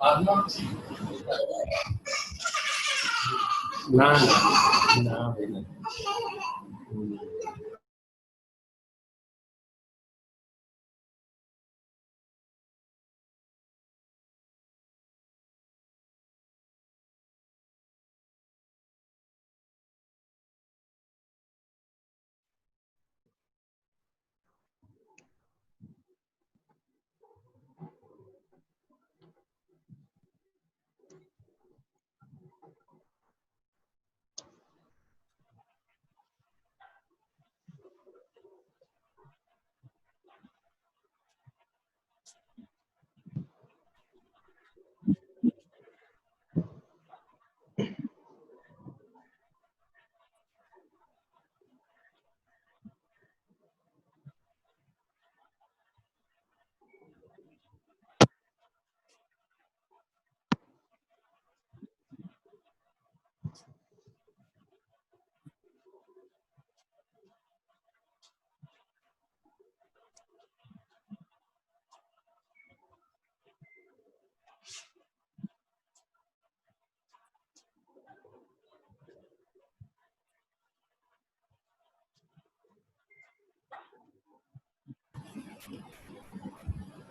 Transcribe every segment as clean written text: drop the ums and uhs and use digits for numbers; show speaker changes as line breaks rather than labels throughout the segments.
ना ना ना भाई।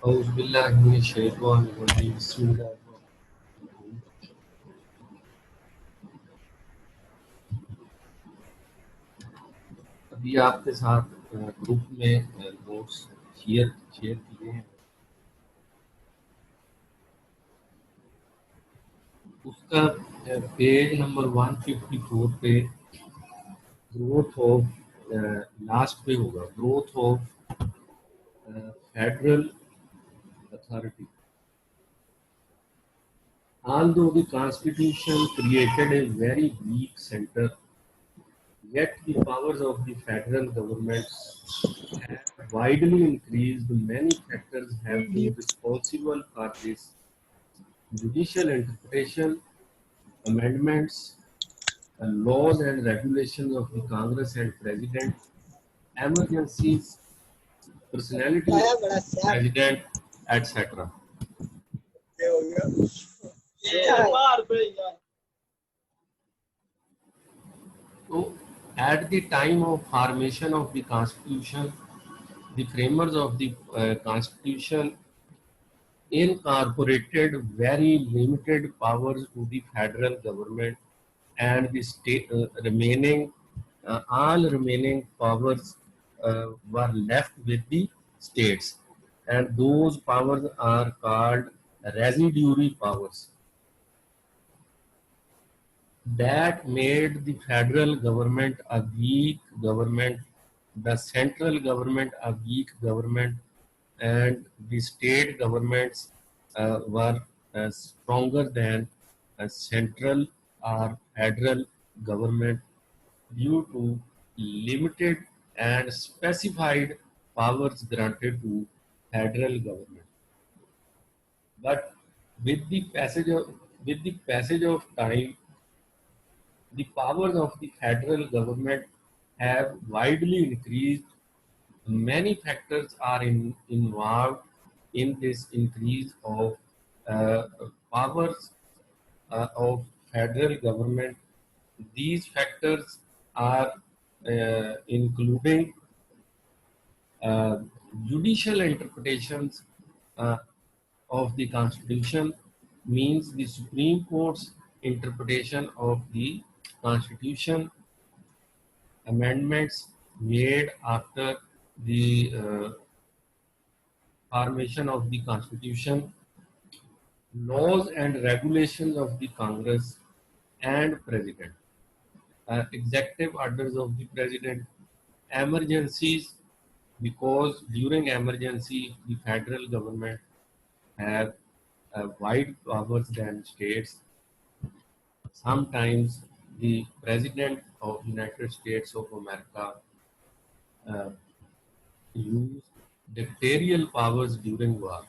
औज़ु बिल्लाहि मिनश शैतानिर रजीम, बिस्मिल्लाहिर्रहमानिर्रहीम। अभी आपके साथ ग्रुप में नोट्स शेयर किए हैं। उसका पेज नंबर 154 पे ग्रोथ ऑफ लास्ट पे होगा, growth of federal authority. Although the constitution created a very weak center, yet the powers of the federal government have widely increased. Many factors have been responsible for this: judicial interpretation, amendments, laws and regulations of the Congress and President, emergencies, personality of the President, etc. So, at the time of formation of the Constitution, the framers of the Constitution incorporated very limited powers to the federal government, and the state remaining all remaining powers were left with the states, and those powers are called residuary powers. That made the federal government a weak government, the central government a weak government, and the state governments were stronger than a central or federal government due to limited and specified powers granted to federal government. But with the passage of time, the powers of the federal government have widely increased. Many factors are involved in this increase of uh, powers of federal government. These factors are including uh, judicial interpretations uh, of the Constitution, means the Supreme Court's interpretation of the Constitution, amendments made after the formation of the Constitution, laws and regulations of the Congress and President, executive orders of the President, emergencies, because during emergency the federal government have wide powers than states. Sometimes the President of United States of America uh, use dictatorial powers during war,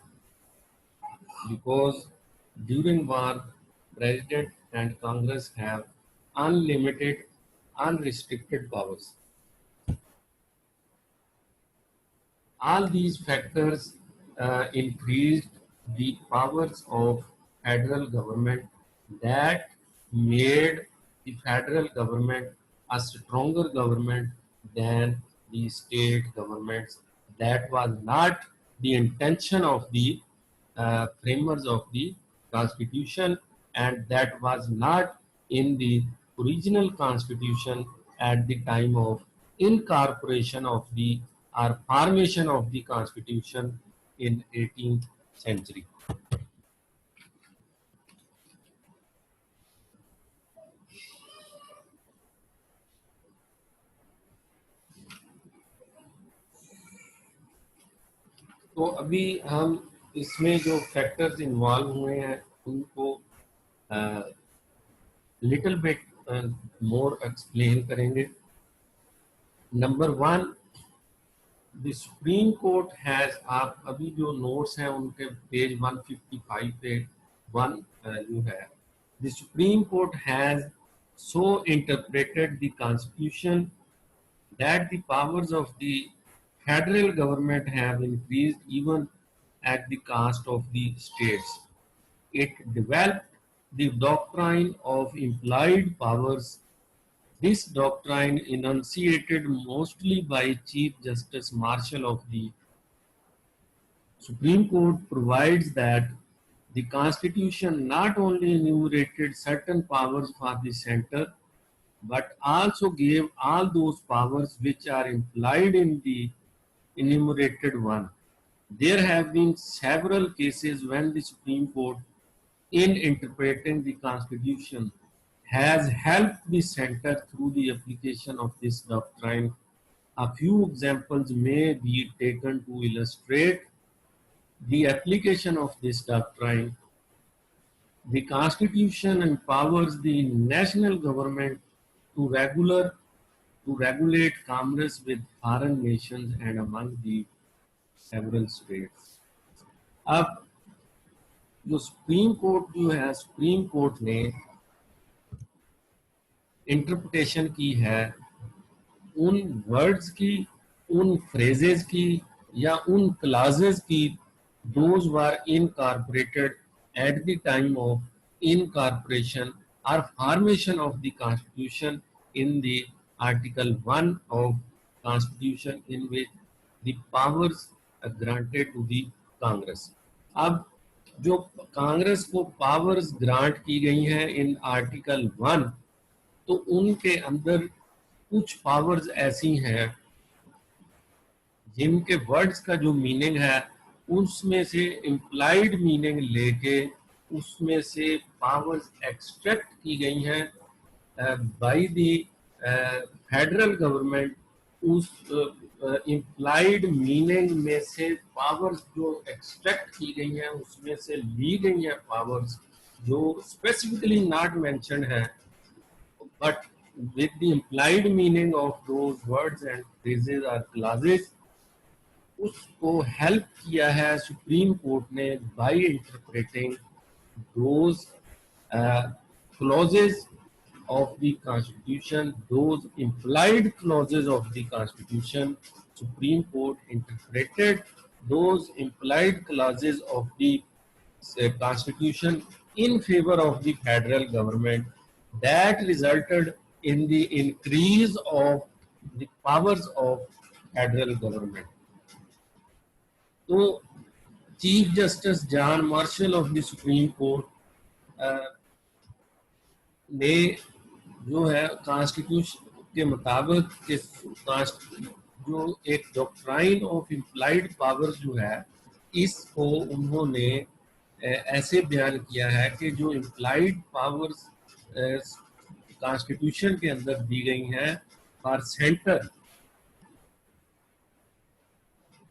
because during war, President and Congress have unlimited, unrestricted powers. All these factors increased the powers of federal government that made the federal government a stronger government than the state governments. That was not the intention of the framers of the constitution, and that was not in the original constitution at the time of incorporation of the or formation of the constitution in 18th century. तो अभी हम इसमें जो factors involve हुए हैं उनको little bit more explain करेंगे. Number one, the supreme court has, आप अभी जो नोट्स हैं उनके पेज 155 पे वन जो है, the supreme court has so interpreted the constitution that the powers of the federal government have increased even at the cost of the states. It developed the doctrine of implied powers. This doctrine, enunciated mostly by Chief Justice Marshall of the Supreme Court, provides that the Constitution not only enumerated certain powers for the center, but also gave all those powers which are implied in the enumerated one. There have been several cases when the Supreme Court, in interpreting the Constitution, has helped the center through the application of this doctrine. A few examples may be taken to illustrate the application of this doctrine. The Constitution empowers the national government to regulate commerce with foreign nations and among the several states. अब जो supreme court जो है, supreme court ने interpretation की है उन words की, उन फ्रेजेस की या उन क्लाजेस की, those were incorporated at the time of incorporation or formation of the constitution in the article 1 of constitution, in which the powers are granted to the Congress. अब जो कांग्रेस को पावर्स ग्रांट की गई हैं इन आर्टिकल 1, तो उनके अंदर कुछ पावर्स ऐसी हैं जिनके वर्ड्स का जो मीनिंग है उसमें से इम्प्लाइड मीनिंग लेके उसमें से पावर्स एक्सट्रैक्ट की गई हैं बाय द फेडरल गवर्नमेंट. उस इम्प्लाइड मीनिंग में से पावर्स जो एक्सट्रैक्ट की गई हैं उसमें से ली गई हैं पावर्स जो स्पेसिफिकली नॉट मेंशन्ड है, but with the implied meaning of those words and phrases or clauses, उसको हेल्प किया है सुप्रीम कोर्ट ने by interpreting those clauses of the constitution, those implied clauses of the constitution. Supreme Court interpreted those implied clauses of the constitution in favor of the federal government. That resulted in the increase of the powers of federal government. तो chief justice John marshal of the supreme court ने जो है constitution के मुताबिक जो एक doctrine of implied powers जो है इसको उन्होंने ऐसे बयान किया है कि जो इम्प्लाइड पावर्स कॉन्स्टिट्यूशन के अंदर दी गई हैं फॉर सेंटर,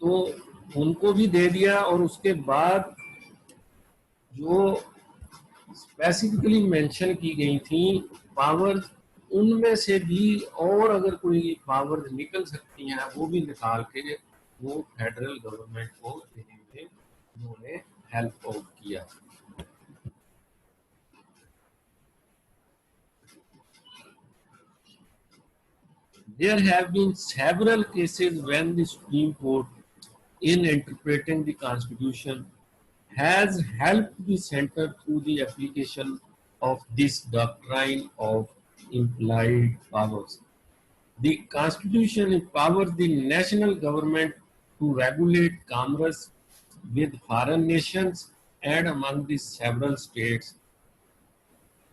तो उनको भी दे दिया, और उसके बाद जो स्पेसिफिकली मेंशन की गई थी पावर्स उनमें से भी और अगर कोई पावर्स निकल सकती हैं वो भी निकाल के वो फेडरल गवर्नमेंट को देने में उन्होंने हेल्प आउट किया. There have been several cases when the Supreme Court, in interpreting the Constitution, has helped the center through the application of this doctrine of implied powers. The Constitution empowers the national government to regulate commerce with foreign nations and among the several states.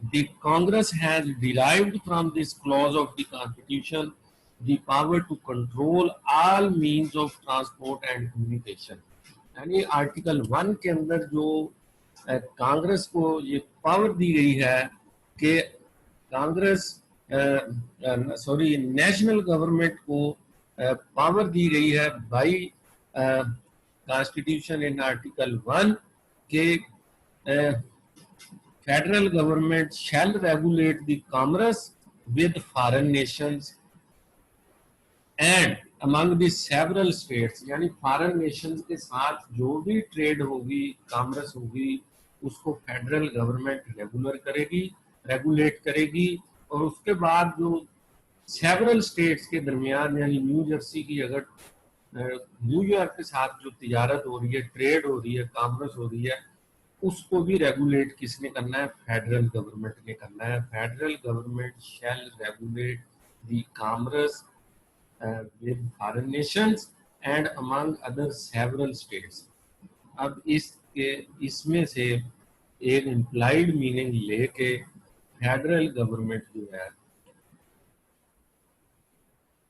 The Congress has derived from this clause of the Constitution the power to control all means of transport and communication. यानी article 1 के अंदर जो कांग्रेस को ये power दी गई है कि Congress national government को पावर दी गई है बाई कॉन्स्टिट्यूशन इन आर्टिकल 1 के federal government shall regulate the commerce with foreign nations and among the several states, यानी फॉरेन नेशंस के साथ जो भी ट्रेड होगी, कॉमर्स होगी, उसको फेडरल गवर्नमेंट रेगुलेट करेगी और उसके बाद जो सेवरल स्टेट्स के दरमियान यानी न्यू जर्सी की अगर न्यूयॉर्क के साथ जो तिजारत हो रही है, ट्रेड हो रही है, कॉमर्स हो रही है, उसको भी रेगुलेट किसने करना है? फेडरल गवर्नमेंट ने करना है. Federal government shell regulate the commerce with foreign Nations and among other several states. अब इसमें से एक इम्प्लाइड मीनिंग लेके फेडरल गवर्नमेंट जो है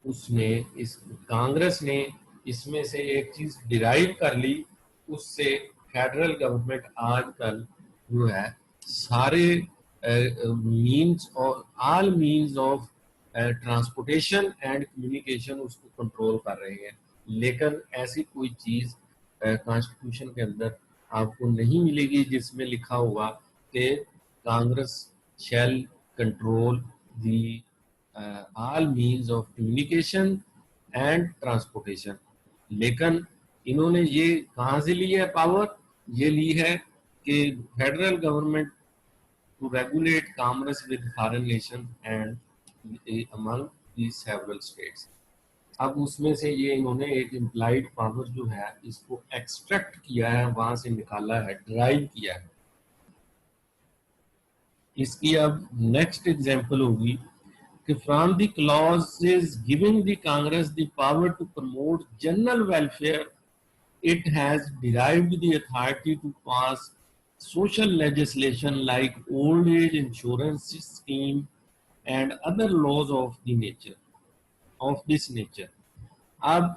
उसने इस कांग्रेस ने इसमें से एक चीज डिराइव कर ली, उससे फेडरल गवर्नमेंट आजकल जो है सारे मीन्स और all means of transportation and communication उसको कंट्रोल कर रहे हैं. लेकिन ऐसी कोई चीज कॉन्स्टिट्यूशन के अंदर आपको नहीं मिलेगी जिसमें लिखा हुआ कि Congress shall control the all means of communication and transportation. लेकिन इन्होंने ये कहाँ से ली है पावर? ये ली है कि federal government to regulate commerce with foreign nation and among the several states. अब उसमें से ये इन्होंने एक इम्प्लाइड पावर जो है इसको एक्सट्रैक्ट किया है, वहां से निकाला है, ड्राइव किया है. इसकी अब नेक्स्ट एग्जांपल होगी कि from the clauses giving the Congress the power to promote general welfare it has derived the authority to pass social legislation like old age insurance scheme and other laws of this nature. अब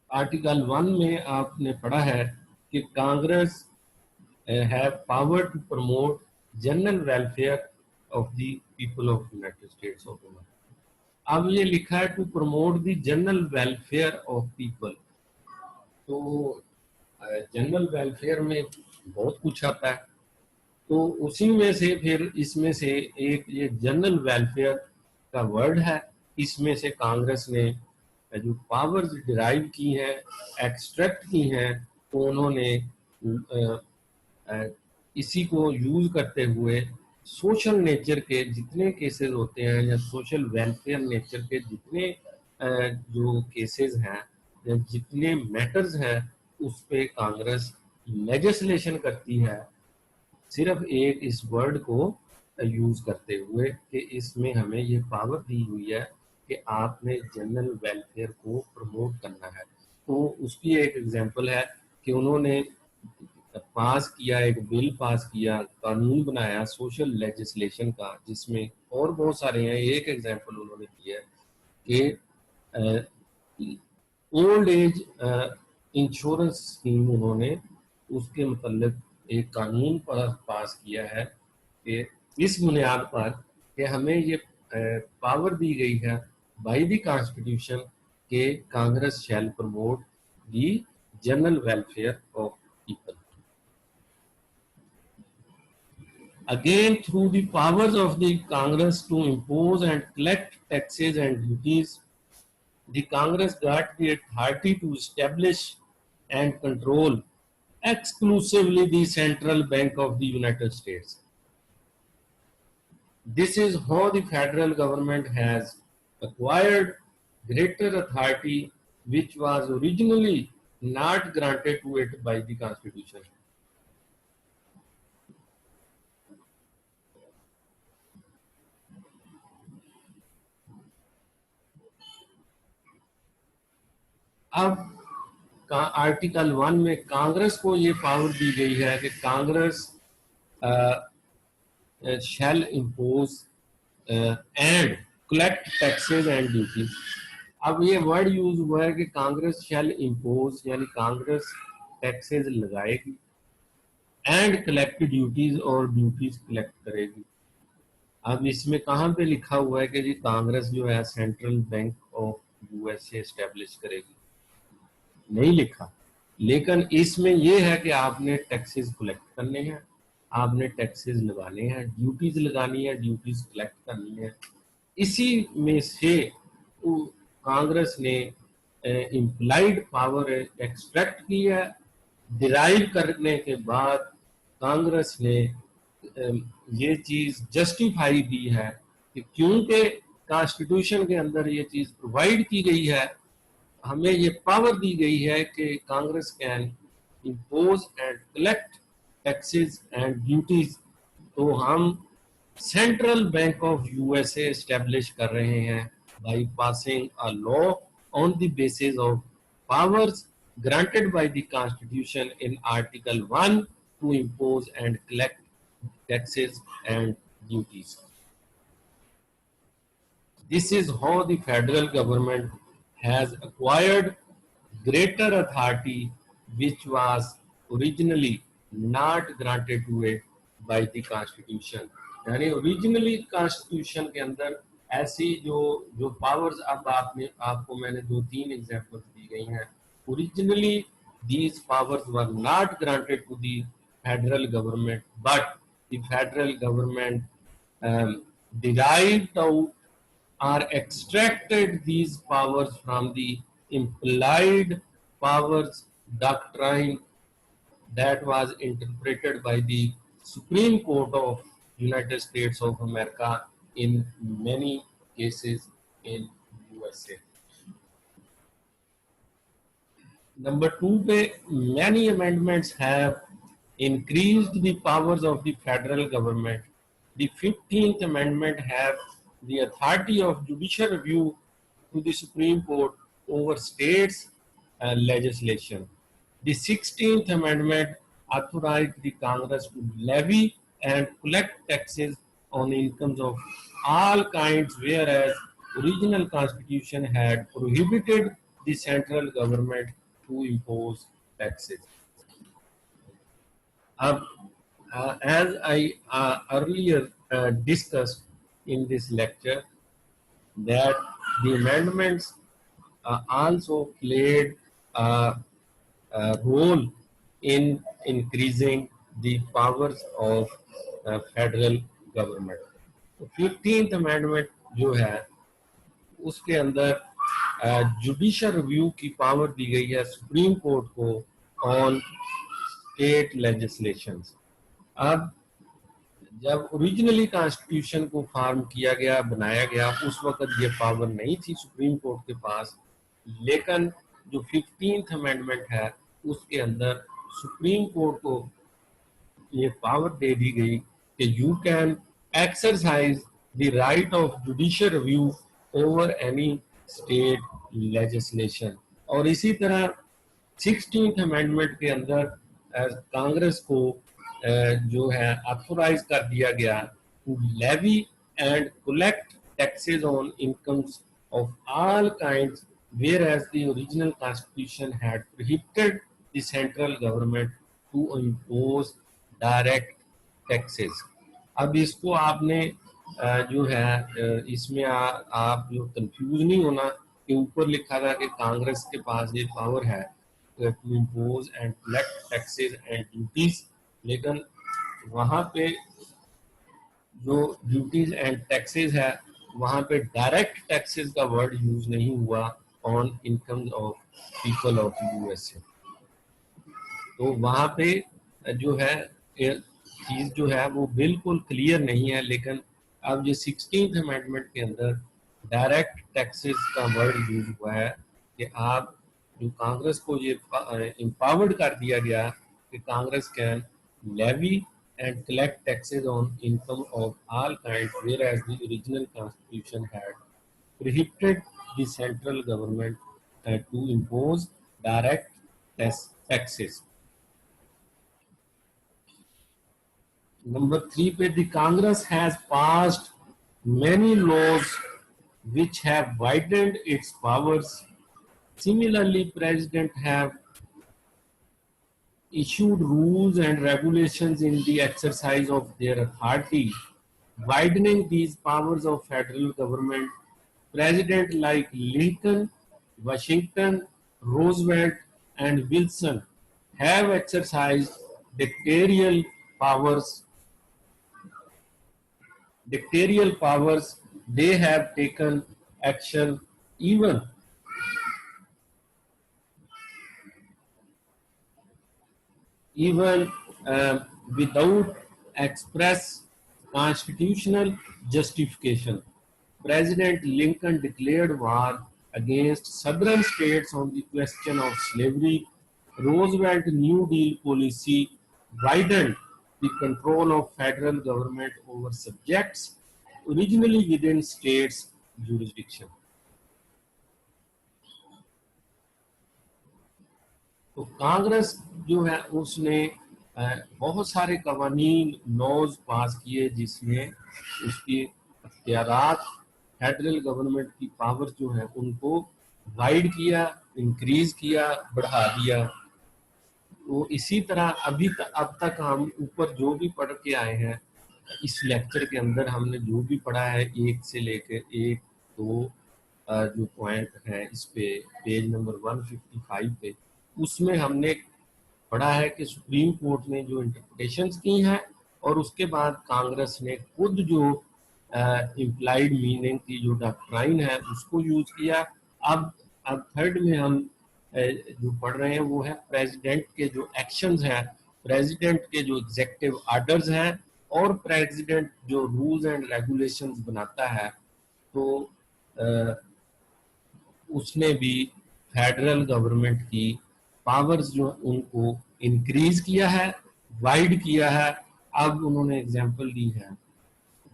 article 1 में आपने पढ़ा है कि Congress have power to promote general welfare of the people of United States of America. अब ये लिखा है to promote the general welfare of people. तो जनरल वेलफेयर में बहुत कुछ आता है, तो उसी में से फिर इसमें से एक ये जनरल वेलफेयर का वर्ड है, इसमें से कांग्रेस ने जो पावर्स डिराइव की हैं, एक्सट्रैक्ट की हैं, तो उन्होंने इसी को यूज करते हुए सोशल नेचर के जितने केसेस होते हैं या सोशल वेलफेयर नेचर के जितने जो केसेस हैं या जितने मैटर्स हैं उस पे कांग्रेस लेजिस्लेशन करती है, सिर्फ एक इस वर्ड को यूज करते हुए कि इसमें हमें ये पावर दी हुई है कि आपने जनरल वेलफेयर को प्रमोट करना है. तो उसकी एक एग्जांपल है कि उन्होंने पास किया, एक बिल पास किया, कानून बनाया सोशल लेजिस्लेशन का, जिसमें और बहुत सारे हैं. एक एग्जांपल उन्होंने दिया है कि ओल्ड एज इंश्योरेंस स्कीम, उन्होंने उसके मतलब एक कानून पास किया है कि इस बुनियाद पर कि हमें ये पावर दी गई है बाय द कॉन्स्टिट्यूशन के Congress shall promote the general welfare of people. Again, through the powers of the Congress to impose and collect taxes and duties, the Congress got the authority to establish and control exclusively the Central Bank of the United States. This is how the federal government has acquired greater authority, which was originally not granted to it by the constitution. अब article 1 में कांग्रेस को ये power दी गई है कि Congress shall impose and collect taxes and duties. अब ये word use हुआ है कि कांग्रेस शैल इम्पोज, यानी कांग्रेस टैक्सेस लगाएगी एंड कलेक्ट ड्यूटीज, और ड्यूटीज कलेक्ट करेगी। अब इसमें कहाँ पे लिखा हुआ है कि जी कांग्रेस जो है central bank of USA establish करेगी? नहीं लिखा, लेकिन इसमें यह है कि आपने टैक्सेस कलेक्ट करने हैं, आपने टैक्सेस लगाने हैं, ड्यूटीज लगानी है, ड्यूटीज कलेक्ट करनी है। इसी में से कांग्रेस ने इम्प्लाइड पावर एक्सट्रैक्ट की है। डिराइव करने के बाद कांग्रेस ने ये चीज जस्टिफाई की है कि क्योंकि कॉन्स्टिट्यूशन के अंदर ये चीज प्रोवाइड की गई है, हमें ये पावर दी गई है कि Congress can impose and collect taxes and duties. तो हम central bank of USA establish कर रहे हैं by passing a law on the basis of powers granted by the constitution in article 1 to impose and collect taxes and duties. This is how the federal government has acquired greater authority which was originally not granted to it by the constitution. यानी originally constitution के अंदर ऐसी जो powers अब आपको मैंने 2-3 examples दी गई हैं, originally these powers were not granted to the federal government, but the federal government derived out or extracted these powers from the implied powers doctrine that was interpreted by the Supreme Court of United States of America in many cases in USA. Number 2 पे many amendments have increased the powers of the federal government. The 15th amendment have the authority of judicial review to the Supreme Court over states legislation. The 16th amendment authorized the Congress to levy and collect taxes on incomes of all kinds, whereas original constitution had prohibited the central government to impose taxes. As I earlier discussed in this lecture, that the amendments also played a role in increasing the powers of federal government. 15th amendment जो है उसके अंदर judicial review की power दी गई है supreme court को on state legislations. अब जब ओरिजिनली कॉन्स्टिट्यूशन को फॉर्म किया गया, बनाया गया, उस वक्त ये पावर नहीं थी सुप्रीम कोर्ट के पास, लेकिन जो 15th अमेंडमेंट है उसके अंदर सुप्रीम कोर्ट को ये पावर दे दी गई कि you can exercise the right of judicial review over any state legislation. और इसी तरह 16th अमेंडमेंट के अंदर कांग्रेस को जो है ऑथोराइज कर दिया गया to levy and collect taxes on incomes of all kinds, whereas the original constitution had prohibited the central government to impose direct taxes. अब इसको आपने जो है इसमें आप जो कंफ्यूज नहीं होना कि ऊपर लिखा था कि कांग्रेस के पास ये पावर है to impose and collect taxes and duties, लेकिन वहाँ पे जो ड्यूटीज एंड टैक्सेस है वहाँ पे डायरेक्ट टैक्सेस का वर्ड यूज नहीं हुआ on income of people of USA. तो वहाँ पे जो है चीज जो है वो बिल्कुल क्लियर नहीं है, लेकिन अब ये 16th अमेंडमेंट के अंदर डायरेक्ट टैक्सेस का वर्ड यूज हुआ है कि आप जो कांग्रेस को ये empowered कर दिया गया कि Congress can levy and collect taxes on income of all kinds, whereas the original constitution had prohibited the central government to impose direct taxes. Number 3 पे the Congress has passed many laws which have widened its powers. Similarly, President have issued rules and regulations in the exercise of their authority, widening these powers of federal government. President like Lincoln, Washington, Roosevelt, and Wilson have exercised dictatorial powers. They have taken action even even without express constitutional justification. President Lincoln declared war against southern states on the question of slavery. Roosevelt New Deal policy widened the control of federal government over subjects originally within states' jurisdiction. तो कांग्रेस जो है उसने बहुत सारे कवानीन laws पास किए जिसमें उसकी अख्तियारात फेडरल गवर्नमेंट की पावर जो है उनको वाइड किया, इंक्रीज किया, बढ़ा दिया। तो इसी तरह अब तक हम ऊपर जो भी पढ़ के आए हैं इस लेक्चर के अंदर हमने जो भी पढ़ा है एक से लेकर एक दो जो पॉइंट है इस पे पेज नंबर 155 पे उसमें हमने पढ़ा है कि सुप्रीम कोर्ट ने जो इंटरप्रिटेशंस की हैं और उसके बाद कांग्रेस ने खुद जो इम्प्लाइड मीनिंग की जो डॉक्ट्राइन है उसको यूज किया। अब थर्ड में हम जो पढ़ रहे हैं वो है प्रेसिडेंट के जो एक्शंस हैं, प्रेसिडेंट के जो एग्जेक्टिव आर्डर्स हैं और प्रेसिडेंट जो रूल्स एंड रेगुलेशंस बनाता है तो उसने भी फेडरल गवर्नमेंट की पावर्स जो उनको इंक्रीज किया है, वाइड किया है। अब उन्होंने एग्जांपल दी है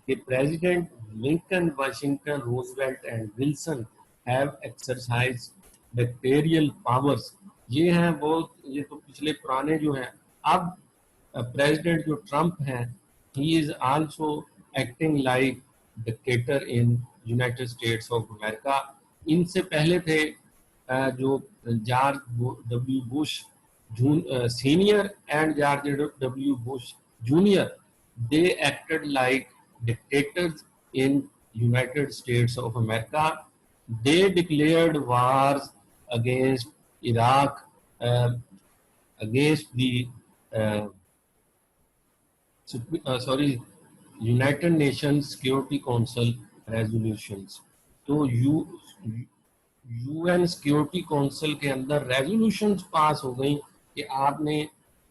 कि president Lincoln, Washington, Roosevelt and Wilson have exercise dictatorial powers. ये हैं बहुत, ये तो पिछले पुराने जो हैं। अब प्रेसिडेंट जो ट्रंप हैं he is also acting like dictator in United States of America. इनसे पहले थे जो George W Bush senior and George W Bush junior, they acted like dictators in United States of America. They declared wars against Iraq, against the United Nations Security Council resolutions. तो UN security council के अंदर resolutions पास हो गई कि आपने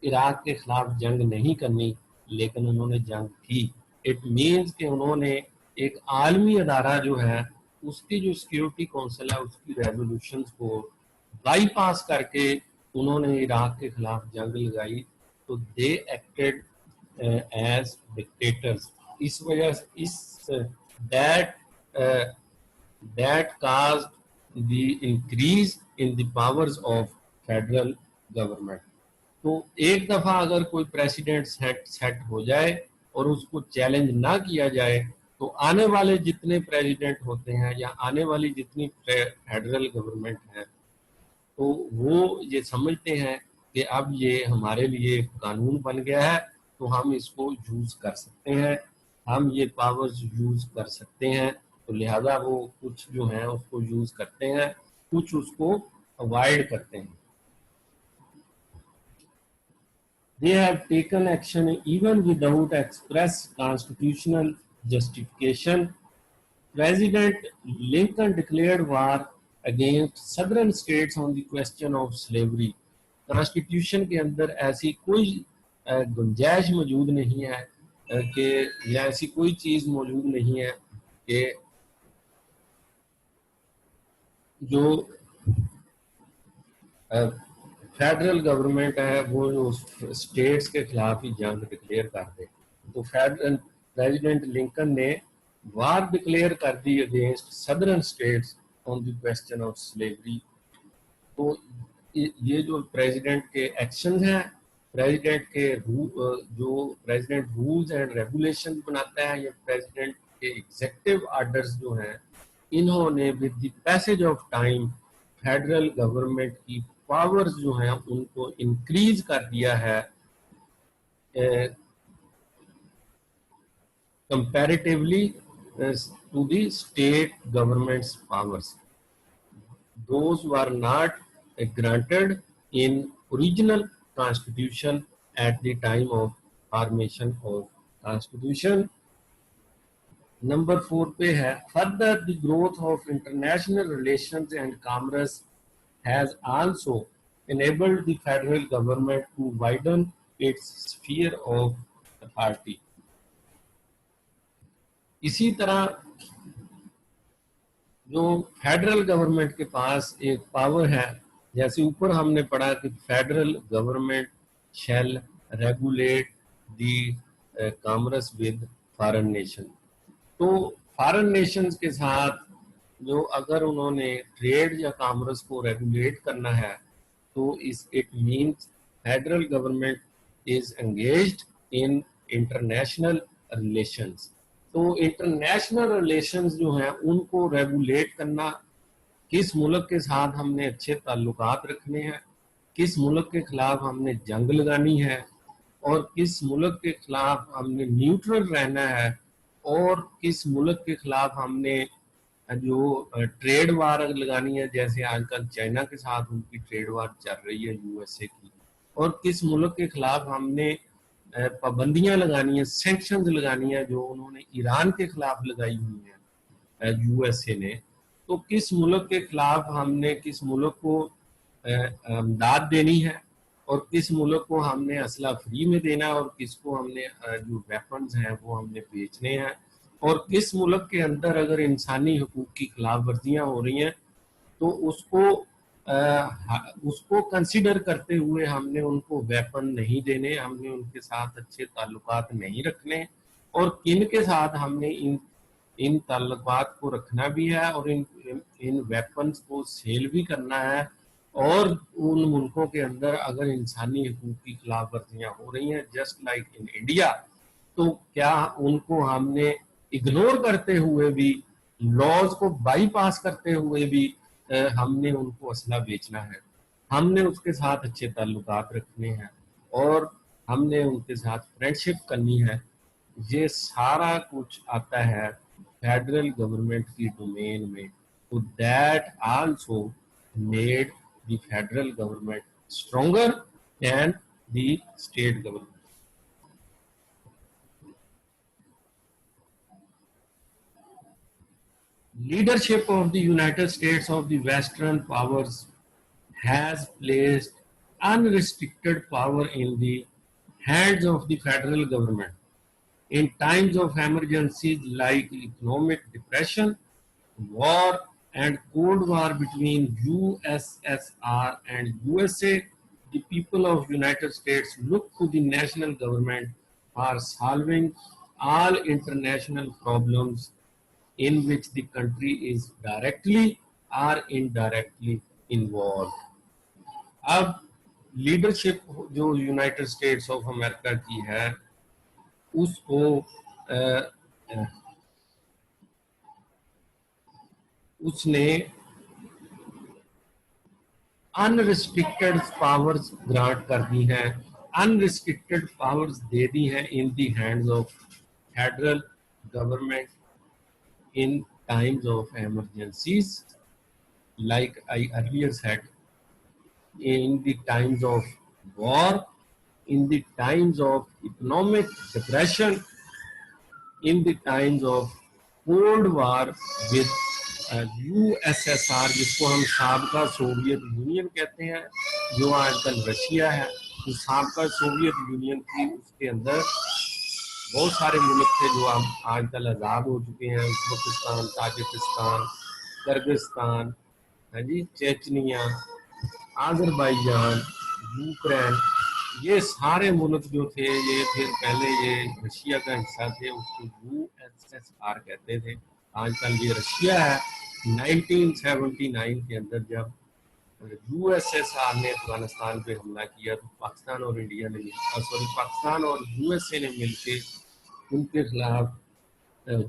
Iraq के खिलाफ जंग नहीं करनी, लेकिन उन्होंने जंग की। इट मीन्स कि उन्होंने एक आलमी अदारा जो है उसकी जो सिक्योरिटी काउंसिल है उसकी रेजोल्यूशंस को बाईपास करके उन्होंने इराक के खिलाफ जंग लगाई। तो दे एक्टेड एज डिक्टेटर्स। इस वजह से that caused the increase in the powers of federal government. तो एक दफा अगर कोई प्रेसिडेंट सेट हो जाए और उसको चैलेंज ना किया जाए तो आने वाले जितने प्रेसिडेंट होते हैं या आने वाली जितनी फेडरल गवर्नमेंट है तो वो ये समझते हैं कि अब ये हमारे लिए कानून बन गया है तो हम इसको यूज कर सकते हैं, हम ये पावर्स यूज कर सकते हैं। तो लिहाजा वो कुछ जो है उसको यूज करते हैं, कुछ उसको अवॉइड करते हैं। They have taken action even without express constitutional justification. President Lincoln declared war against southern states on the question of slavery. Constitution के अंदर ऐसी कोई गुंजाइश मौजूद नहीं है कि या ऐसी कोई चीज मौजूद नहीं है कि जो फेडरल गवर्नमेंट है वो स्टेट्स के खिलाफ ही जंग डिक्लेयर कर दे। तो फेडरल प्रेसिडेंट लिंकन ने वार डिक्लेयर कर दी against southern states on the question of slavery. तो ये जो प्रेसिडेंट के एक्शन हैं, प्रेसिडेंट के जो प्रेसिडेंट रूल्स एंड रेगुलेशन बनाता है, या प्रेसिडेंट के एग्जेक्टिव आर्डर्स जो हैं, इन्होंने with the passage of time federal government की पावर्स जो हैं उनको इंक्रीज कर दिया है comparatively to the state governments powers. Those were not granted in original constitution at the time of formation of constitution। Number 4 पे है, further the growth of international relations and commerce has also enabled the federal government to widen its sphere of authority। इसी तरह जो federal government के पास एक power है, जैसे ऊपर हमने पढ़ा कि federal government shell regulate the commerce with foreign nation. तो फॉरेन नेशंस के साथ जो अगर उन्होंने ट्रेड या कॉमर्स को रेगुलेट करना है, तो इस it means federal government is engaged in international relations. तो इंटरनेशनल रिलेशंस जो हैं उनको रेगुलेट करना, किस मुल्क के साथ हमने अच्छे ताल्लुकात रखने हैं, किस मुल्क के खिलाफ हमने जंग लगानी है, और किस मुल्क के खिलाफ हमने न्यूट्रल रहना है, और किस मुल्क के खिलाफ हमने जो ट्रेड वार लगानी है, जैसे आजकल चाइना के साथ उनकी ट्रेड वार चल रही है यूएसए की, और किस मुल्क के खिलाफ हमने पाबंदियां लगानी है, सैंक्शंस लगानी है, जो उन्होंने ईरान के खिलाफ लगाई हुई है यूएसए ने। तो किस मुल्क के खिलाफ हमने किस मुल्क को इमदाद देनी है, और किस मुल्क को हमने असला फ्री में देना है, और किसको हमने जो वेपन्स हैं वो हमने बेचने हैं, और किस मुल्क के अंदर अगर इंसानी हकूक की खिलाफ वर्जियाँ हो रही हैं तो उसको कंसिडर करते हुए हमने उनको वेपन नहीं देने, हमने उनके साथ अच्छे ताल्लुकात नहीं रखने, और किन के साथ हमने इन ताल्लुकात को रखना भी है, और इन वेपन्स को सेल भी करना है। और उन मुल्कों के अंदर अगर इंसानी हकूक की खिलाफ वर्जियाँ हो रही हैं जस्ट लाइक इन इंडिया, तो क्या उनको हमने इग्नोर करते हुए भी, लॉज को बाईपास करते हुए भी हमने उनको असला बेचना है? हमने उसके साथ अच्छे ताल्लुकात रखने हैं, और हमने उनके साथ फ्रेंडशिप करनी है। ये सारा कुछ आता है फेडरल गवर्नमेंट की डोमेन में। तो that also made the federal government stronger than the state government. Leadership of the United States of the Western powers has placed unrestricted power in the hands of the federal government. In times of emergencies like economic depression, war, and Cold War between USSR and USA, the people of United States look to the national government for solving all international problems in which the country is directly or indirectly involved। अब leadership जो United States of America की है उसको उसने unrestricted powers grant कर दी हैं, unrestricted powers दे दी हैं in the hands of federal government in times of emergencies, like I earlier said, in the times of war, in the times of economic depression, in the times of Cold War with USSR, जिसको हम साबका Soviet union कहते हैं, जो आजकल Russia है। तो साबका सोवियत यूनियन थी, उसके अंदर बहुत सारे मुल्क थे जो आजकल आज़ाद हो चुके हैं, उज़्बेकिस्तान, ताजिकिस्तान, किर्गिस्तान, हाँ जी, चेचनिया, आज़रबाईजान, यूक्रेन, ये सारे मुल्क जो थे ये फिर पहले ये रशिया का हिस्सा थे, उसको यूएसएसआर कहते थे, आजकल ये रशिया है। 1979 के अंदर जब यूएसएसआर ने अफगानिस्तान पे हमला किया तो पाकिस्तान और इंडिया ने सॉरी पाकिस्तान और यूएसए ने मिलके उनके खिलाफ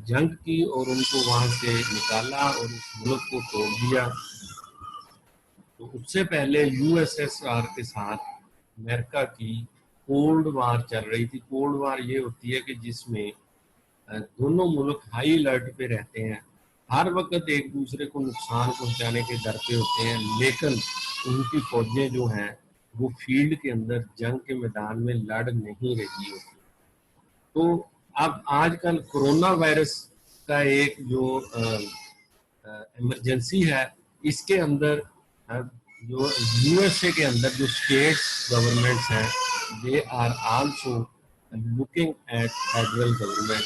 जंग की और उनको वहां से निकाला और उस मुल्क को तोड़ दिया। तो उससे पहले यूएसएसआर के साथ अमेरिका की कोल्ड वार चल रही थी। कोल्ड वार ये होती है कि जिसमें दोनों मुल्क हाई अलर्ट पे रहते हैं, हर वक्त एक दूसरे को नुकसान पहुंचाने के डर पे होते हैं, लेकिन उनकी फौजें जो हैं वो फील्ड के अंदर जंग के मैदान में लड़ नहीं रही होती। तो अब आजकल कोरोना वायरस का एक जो इमरजेंसी है, इसके अंदर जो यूएसए के अंदर जो स्टेट गवर्नमेंट्स हैं, they are also looking at federal government,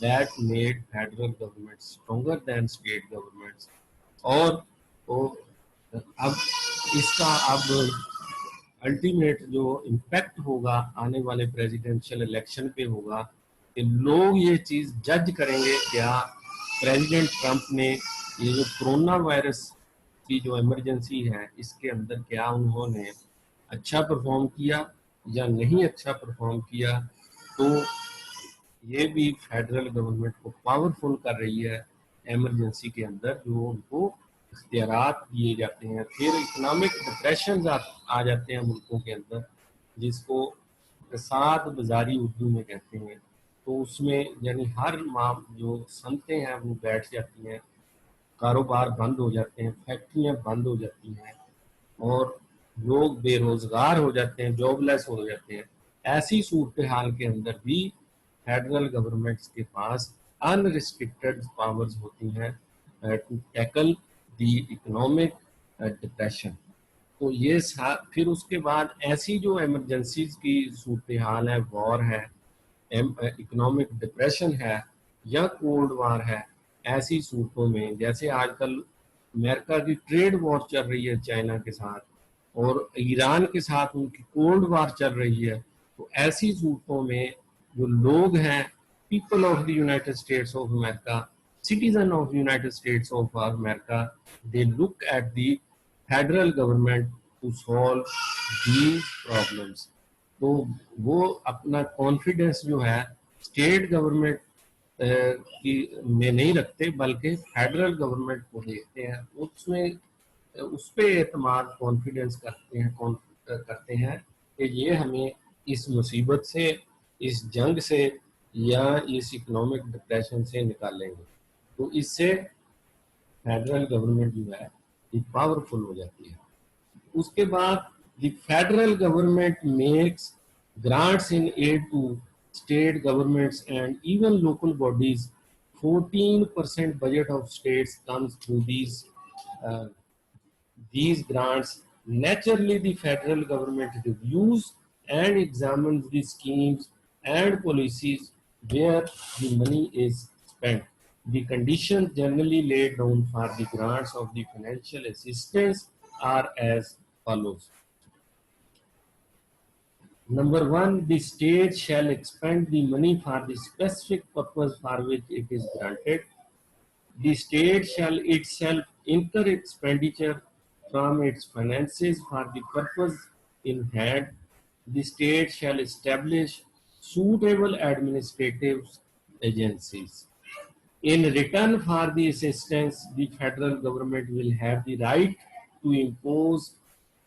that made federal government stronger than state governments। और वो अब इसका अब अल्टीमेट जो इम्पैक्ट होगा आने वाले प्रेसिडेंशियल इलेक्शन पे होगा कि लोग ये चीज़ जज करेंगे क्या प्रेसिडेंट ट्रंप ने ये जो कोरोना वायरस की जो इमरजेंसी है इसके अंदर क्या उन्होंने अच्छा परफॉर्म किया या नहीं अच्छा परफॉर्म किया। तो ये भी फेडरल गवर्नमेंट को पावरफुल कर रही है इमरजेंसी के अंदर, जो उनको इख्तियारात दिए जाते हैं। फिर इकोनॉमिक डिप्रेशन आ जाते हैं मुल्कों के अंदर, जिसको फसाद बाजारी उर्दू में कहते हैं। तो उसमें यानी हर माह जो सनतें हैं वो बैठ जाती हैं, कारोबार बंद हो जाते हैं, फैक्ट्रियां बंद हो जाती हैं और लोग बेरोजगार हो जाते हैं, जॉबलेस हो जाते हैं। ऐसी सूरत हाल के अंदर भी फेडरल गवर्नमेंट्स के पास अनरिस्ट्रिक्टेड पावर्स होती हैं to tackle the economic depression. तो ये फिर उसके बाद ऐसी जो इमरजेंसीज की सूरत हाल है, वॉर है, इकोनॉमिक डिप्रेशन है या कोल्ड वार है, ऐसी सूरतों में जैसे आजकल अमेरिका की ट्रेड वॉर चल रही है चाइना के साथ और ईरान के साथ उनकी कोल्ड वार चल रही है, तो ऐसी सूरतों में जो लोग हैं, people of the United States of America, citizen of United States of America, they look at the federal government to solve these problems. तो वो अपना कॉन्फिडेंस जो है स्टेट गवर्नमेंट की में नहीं रखते, बल्कि फेडरल गवर्नमेंट को देखते हैं, उसमें उस पर एतमाद कॉन्फिडेंस करते हैं कि ये हमें इस मुसीबत से, इस जंग से या इस इकोनॉमिक डिप्रेशन से निकालेंगे। तो इससे फेडरल गवर्नमेंट जो है ये पावरफुल हो जाती है। उसके बाद the federal government makes grants in aid to state governments and even local bodies। 14% budget of states comes through uh, these grants. Naturally, the federal government reviews and examines the schemes and policies where the money is spent. The conditions generally laid down for the grants of the financial assistance are as follows. Number one, the state shall expend the money for the specific purpose for which it is granted. The state shall itself incur expenditure from its finances for the purpose in hand. The state shall establish suitable administrative agencies. In return for the assistance, the federal government will have the right to impose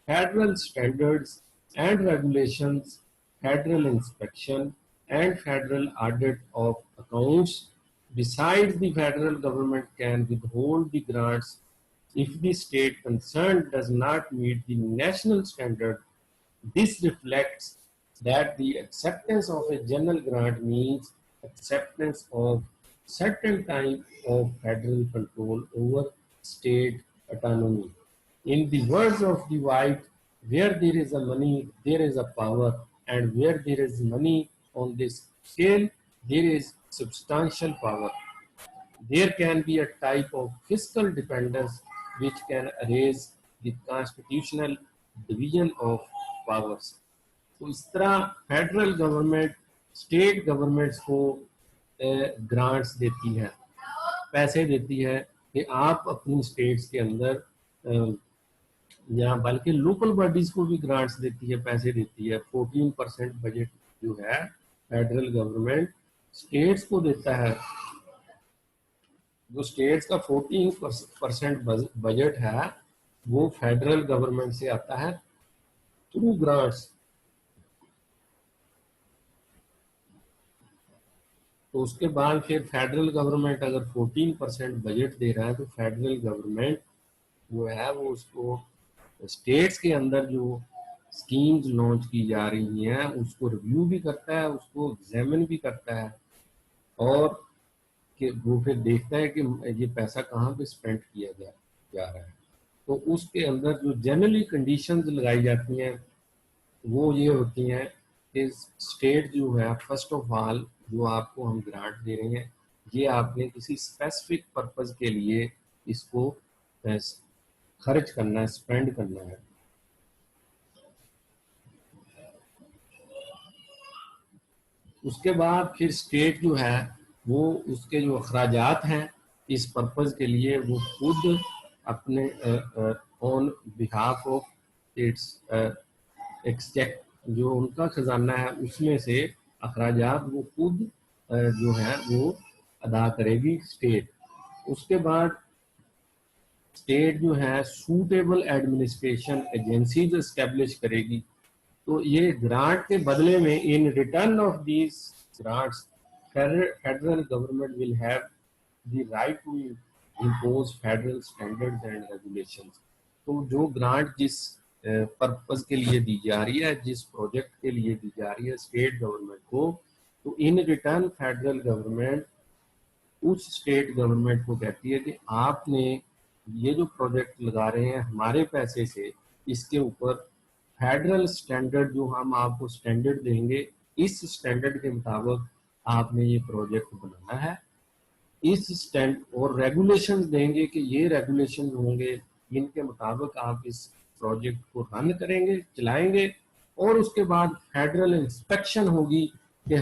federal standards and regulations, federal inspection, and federal audit of accounts. Besides, the federal government can withhold the grants if the state concerned does not meet the national standard. This reflects that the acceptance of a general grant means acceptance of certain type of federal control over state autonomy. In the words of the White, where there is a money, there is a power, and where there is money on this scale, there is substantial power. There can be a type of fiscal dependence which can raise the constitutional division of powers. तो इस तरह federal government state governments को grants देती है, पैसे देती है कि आप अपनी स्टेट्स के अंदर या बल्कि लोकल बॉडीज को भी ग्रांट्स देती है, पैसे देती है। 14% बजट जो है फेडरल गवर्नमेंट स्टेट्स को देता है। जो स्टेट्स का 14% बजट है वो फेडरल गवर्नमेंट से आता है थ्रू ग्रांट्स। तो उसके बाद फिर फेडरल गवर्नमेंट अगर 14% बजट दे रहा है तो फेडरल गवर्नमेंट वो है वो उसको स्टेट्स के अंदर जो स्कीम्स लॉन्च की जा रही हैं उसको रिव्यू भी करता है, उसको एग्जामिन भी करता है, और कि वो फिर देखता है कि ये पैसा कहाँ पे स्पेंड किया जा रहा है। तो उसके अंदर जो जनरली कंडीशंस लगाई जाती हैं वो ये होती हैं कि स्टेट जो है फर्स्ट ऑफ ऑल जो आपको हम ग्रांट दे रहे हैं ये आपने किसी स्पेसिफिक पर्पस के लिए इसको खर्च करना है, स्पेंड करना है। उसके बाद फिर स्टेट जो है वो उसके जो अखराजात हैं इस पर्पस के लिए वो खुद अपने ऑन बिहाफ ऑफ इट्स एक्सचेक जो उनका खजाना है उसमें से अखराजात वो खुद जो है वो अदा करेगी स्टेट। उसके बाद स्टेट जो है सूटेबल एडमिनिस्ट्रेशन एजेंसीज एस्टेब्लिश करेगी। तो ये ग्रांट के बदले में in return of these grants federal government will have the right to impose federal standards and regulations. तो जो ग्रांट जिस पर्पस के लिए दी जा रही है, जिस प्रोजेक्ट के लिए दी जा रही है स्टेट गवर्नमेंट को, तो इन रिटर्न फेडरल गवर्नमेंट उस स्टेट गवर्नमेंट को कहती है कि आपने ये जो प्रोजेक्ट लगा रहे हैं हमारे पैसे से, इसके ऊपर फेडरल स्टैंडर्ड जो हम आपको स्टैंडर्ड देंगे इस स्टैंडर्ड के मुताबिक आपने ये प्रोजेक्ट बनाना है। इस स्टैंड और रेगुलेशंस देंगे कि ये रेगुलेशन होंगे इनके मुताबिक आप इस प्रोजेक्ट को रन करेंगे, चलाएंगे, और उसके बाद फेडरल इंस्पेक्शन होगी कि